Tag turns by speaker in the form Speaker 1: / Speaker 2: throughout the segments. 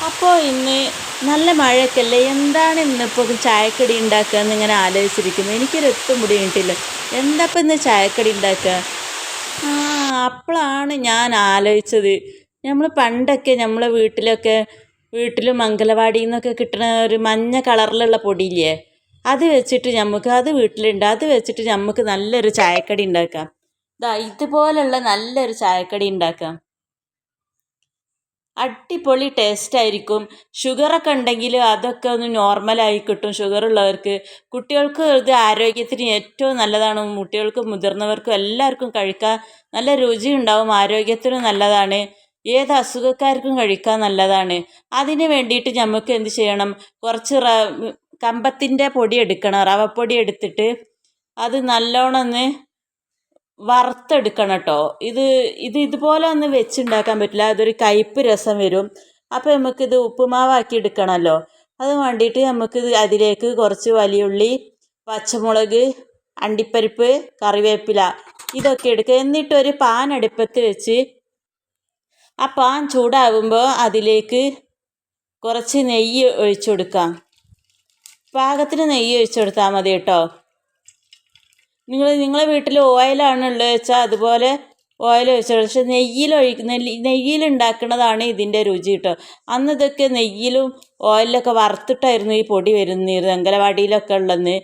Speaker 1: അപ്പോൾ ഇന്ന് നല്ല മഴയൊക്കെയല്ലേ, എന്താണ് ഇന്നിപ്പോൾ ചായക്കടി ഉണ്ടാക്കുക എന്നിങ്ങനെ ആലോചിച്ചിരിക്കുന്നു. എനിക്കൊരു എത്തും പിടി കിട്ടില്ല. എന്താ ഇപ്പം ഇന്ന് ചായക്കടി ഉണ്ടാക്കുക? ആ, അപ്പോഴാണ് ഞാൻ ആലോചിച്ചത്, നമ്മൾ പണ്ടൊക്കെ നമ്മളെ വീട്ടിലും അങ്കലവാടിയിൽ നിന്നൊക്കെ കിട്ടുന്ന ഒരു മഞ്ഞ കളറിലുള്ള പൊടിയില്ലേ, അത് വെച്ചിട്ട് അത് വീട്ടിലുണ്ട്. അത് വെച്ചിട്ട് നമുക്ക് നല്ലൊരു ചായക്കടി ഉണ്ടാക്കാം. ഇതുപോലുള്ള നല്ലൊരു ചായക്കടി ഉണ്ടാക്കാം. അടിപൊളി ടേസ്റ്റ് ആയിരിക്കും. ഷുഗറൊക്കെ ഉണ്ടെങ്കിൽ അതൊക്കെ ഒന്ന് നോർമലായി കിട്ടും ഷുഗറുള്ളവർക്ക്. കുട്ടികൾക്ക് ഇത് ആരോഗ്യത്തിന് ഏറ്റവും നല്ലതാണ്. കുട്ടികൾക്കും മുതിർന്നവർക്കും എല്ലാവർക്കും കഴിക്കാൻ നല്ല രുചി ഉണ്ടാവും, ആരോഗ്യത്തിനും നല്ലതാണ്. ഏത് അസുഖക്കാർക്കും കഴിക്കാൻ നല്ലതാണ്. അതിന് വേണ്ടിയിട്ട് നമുക്ക് എന്ത് ചെയ്യണം, കുറച്ച് കമ്പത്തിൻ്റെ പൊടി എടുക്കണം, റവപ്പൊടി എടുത്തിട്ട് അത് നല്ലോണം ഒന്ന് വറുത്തെടുക്കണം കേട്ടോ. ഇതുപോലെ ഒന്ന് വെച്ചുണ്ടാക്കാൻ പറ്റില്ല, അതൊരു കയ്പ്പ് രസം വരും. അപ്പോൾ നമുക്കിത് ഉപ്പുമാവാക്കി എടുക്കണമല്ലോ. അത് വേണ്ടിയിട്ട് അതിലേക്ക് കുറച്ച് വലിയുള്ളി, പച്ചമുളക്, അണ്ടിപ്പരിപ്പ്, കറിവേപ്പില ഇതൊക്കെ എടുക്കുക. എന്നിട്ടൊരു പാൻ അടുപ്പത്ത് വെച്ച് ആ പാൻ ചൂടാകുമ്പോൾ അതിലേക്ക് കുറച്ച് നെയ്യ് ഒഴിച്ചു കൊടുക്കാം. പാകത്തിന് നെയ്യ് ഒഴിച്ചു കൊടുത്താൽ മതി കേട്ടോ. നിങ്ങളെ വീട്ടിൽ ഓയിലാണ് ഉള്ളത് വെച്ചാൽ അതുപോലെ ഓയിൽ ഒഴിച്ചാൽ, പക്ഷെ നെയ്യിലുണ്ടാക്കുന്നതാണ് ഇതിൻ്റെ രുചി കേട്ടോ. അന്ന് ഇതൊക്കെ നെയ്യിലും ഓയിലൊക്കെ വറുത്തിട്ടായിരുന്നു ഈ പൊടി വരുന്നത് അങ്കലവാടിയിലൊക്കെ ഉള്ളതെന്ന്.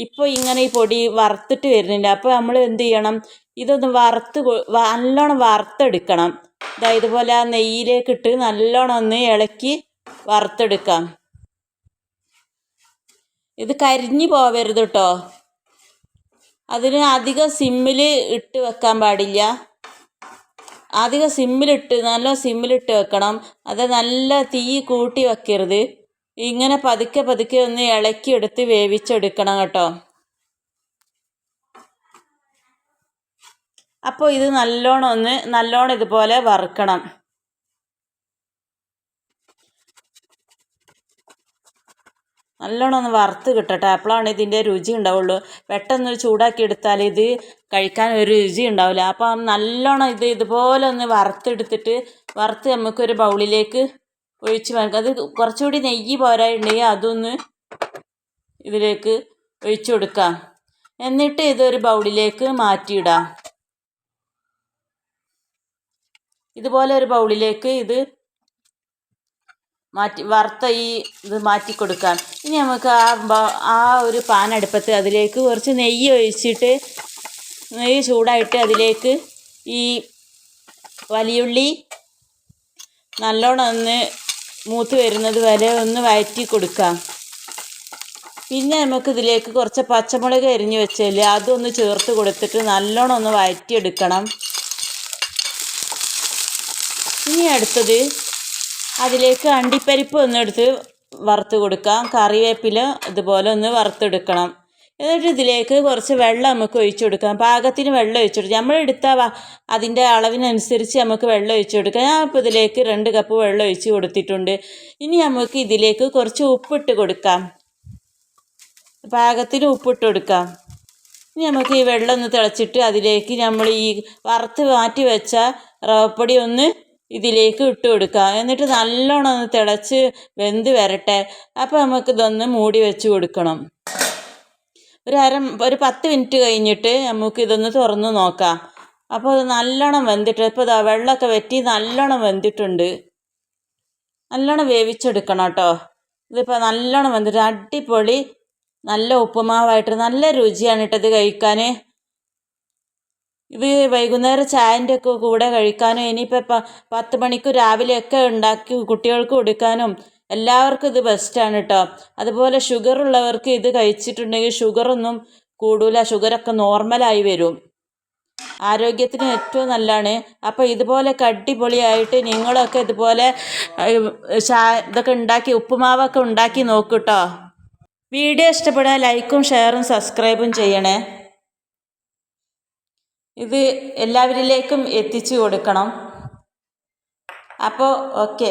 Speaker 1: ഇപ്പോൾ ഇങ്ങനെ ഈ പൊടി വറുത്തിട്ട് വരുന്നുണ്ട്. അപ്പോൾ നമ്മൾ എന്ത് ചെയ്യണം, ഇതൊന്ന് നല്ലോണം വറുത്തെടുക്കണം. ഇതുപോലെ ആ നെയ്യിലേക്കിട്ട് നല്ലോണം ഒന്ന് ഇളക്കി വറുത്തെടുക്കാം. ഇത് കരിഞ്ഞു പോവരുത് കേട്ടോ. അതിന് അധികം സിമ്മിൽ ഇട്ട് വെക്കാൻ പാടില്ല. അധികം നല്ല സിമ്മിലിട്ട് വെക്കണം. അത് നല്ല തീ കൂട്ടി വെക്കരുത്. ഇങ്ങനെ പതുക്കെ പതുക്കെ ഒന്ന് ഇളക്കിയെടുത്ത് വേവിച്ചെടുക്കണം കേട്ടോ. അപ്പോൾ ഇത് നല്ലോണം ഇതുപോലെ വറുക്കണം. നല്ലോണം ഒന്ന് വറുത്ത് കിട്ടട്ടെ, അപ്പോഴാണ് ഇതിൻ്റെ രുചി ഉണ്ടാവുള്ളൂ. പെട്ടെന്ന് ചൂടാക്കി എടുത്താൽ ഇത് കഴിക്കാൻ ഒരു രുചി ഉണ്ടാവില്ല. അപ്പം നല്ലോണം ഇതുപോലെ ഒന്ന് വറുത്ത് നമുക്കൊരു ബൗളിലേക്ക് ഒഴിച്ച് വെക്കാം. അത് കുറച്ചുകൂടി നെയ്യ് പോരായിട്ടുണ്ടെങ്കിൽ അതൊന്ന് ഇതിലേക്ക് ഒഴിച്ചു കൊടുക്കാം. എന്നിട്ട് ഇതൊരു ബൗളിലേക്ക് മാറ്റിയിടാം. ഇതുപോലെ ഒരു ബൗളിലേക്ക് മാറ്റി കൊടുക്കാം. ഇനി നമുക്ക് ആ ഒരു പാൻ അടുപ്പത്ത് അതിലേക്ക് കുറച്ച് നെയ്യ് ഒഴിച്ചിട്ട്, നെയ്യ് ചൂടായിട്ട് അതിലേക്ക് ഈ വലിയുള്ളി നല്ലോണം ഒന്ന് മൂത്ത് വരുന്നത് വരെ ഒന്ന് വഴറ്റി കൊടുക്കാം. പിന്നെ നമുക്കിതിലേക്ക് കുറച്ച് പച്ചമുളക് അരിഞ്ഞ് വെച്ചല്ലേ, അതൊന്ന് ചേർത്ത് കൊടുത്തിട്ട് നല്ലോണം ഒന്ന് വഴറ്റിയെടുക്കണം. ഇനി അടുത്തത് അതിലേക്ക് അണ്ടിപ്പരിപ്പ് ഒന്നെടുത്ത് വറുത്ത് കൊടുക്കാം. കറിവേപ്പില ഇതുപോലെ ഒന്ന് വറുത്തെടുക്കണം. എന്നിട്ട് ഇതിലേക്ക് കുറച്ച് വെള്ളം നമുക്ക് ഒഴിച്ചു കൊടുക്കാം. പാകത്തിന് വെള്ളം ഒഴിച്ചു കൊടുക്കാം. നമ്മളെടുത്ത അതിൻ്റെ അളവിനനുസരിച്ച് നമുക്ക് വെള്ളം ഒഴിച്ചു കൊടുക്കാം. ഞാൻ ഇപ്പോൾ ഇതിലേക്ക് 2 കപ്പ് വെള്ളം ഒഴിച്ച് കൊടുത്തിട്ടുണ്ട്. ഇനി നമുക്ക് ഇതിലേക്ക് കുറച്ച് ഉപ്പിട്ട് കൊടുക്കാം. പാകത്തിന് ഉപ്പിട്ട് കൊടുക്കാം. ഇനി നമുക്ക് ഈ വെള്ളം ഒന്ന് തിളച്ചിട്ട് അതിലേക്ക് നമ്മൾ ഈ വറുത്ത് മാറ്റി വെച്ച റവപ്പൊടി ഒന്ന് ഇതിലേക്ക് ഇട്ട് കൊടുക്കുക. എന്നിട്ട് നല്ലോണം ഒന്ന് തിളച്ച് വെന്ത് വരട്ടെ. അപ്പോൾ നമുക്കിതൊന്ന് മൂടി വെച്ച് കൊടുക്കണം. ഒരു 10 മിനിറ്റ് കഴിഞ്ഞിട്ട് നമുക്കിതൊന്ന് തുറന്ന് നോക്കാം. അപ്പോൾ അത് നല്ലോണം വെന്തിട്ട്, ഇപ്പോൾ വെള്ളമൊക്കെ വറ്റി നല്ലോണം വെന്തിട്ടുണ്ട്. നല്ലോണം വേവിച്ചെടുക്കണം കേട്ടോ. ഇതിപ്പോൾ നല്ലോണം വെന്തിട്ട് അടിപൊളി നല്ല ഉപ്പുമാവായിട്ട് നല്ല രുചിയാണ് കേട്ടോ ഇത് കഴിക്കാൻ. ഇത് വൈകുന്നേരം ചായൻ്റെ ഒക്കെ കൂടെ കഴിക്കാനും, ഇനിയിപ്പോൾ 10 മണിക്ക് രാവിലെയൊക്കെ ഉണ്ടാക്കി കുട്ടികൾക്ക് കൊടുക്കാനും എല്ലാവർക്കും ഇത് ബെസ്റ്റാണ് കേട്ടോ. അതുപോലെ ഷുഗറുള്ളവർക്ക് ഇത് കഴിച്ചിട്ടുണ്ടെങ്കിൽ ഷുഗറൊന്നും കൂടില്ല, ഷുഗറൊക്കെ നോർമലായി വരും. ആരോഗ്യത്തിന് ഏറ്റവും നല്ലതാണ്. അപ്പോൾ ഇതുപോലെയൊക്കെ അടിപൊളിയായിട്ട് നിങ്ങളൊക്കെ ഇതുപോലെ ഇതൊക്കെ ഉണ്ടാക്കി ഉപ്പുമാവൊക്കെ ഉണ്ടാക്കി നോക്കൂ കേട്ടോ. വീഡിയോ ഇഷ്ടപ്പെടാൻ ലൈക്കും ഷെയറും സബ്സ്ക്രൈബും ചെയ്യണേ. ഇത് എല്ലാവരിലേക്കും എത്തിച്ചു കൊടുക്കണം. അപ്പോൾ ഓക്കെ.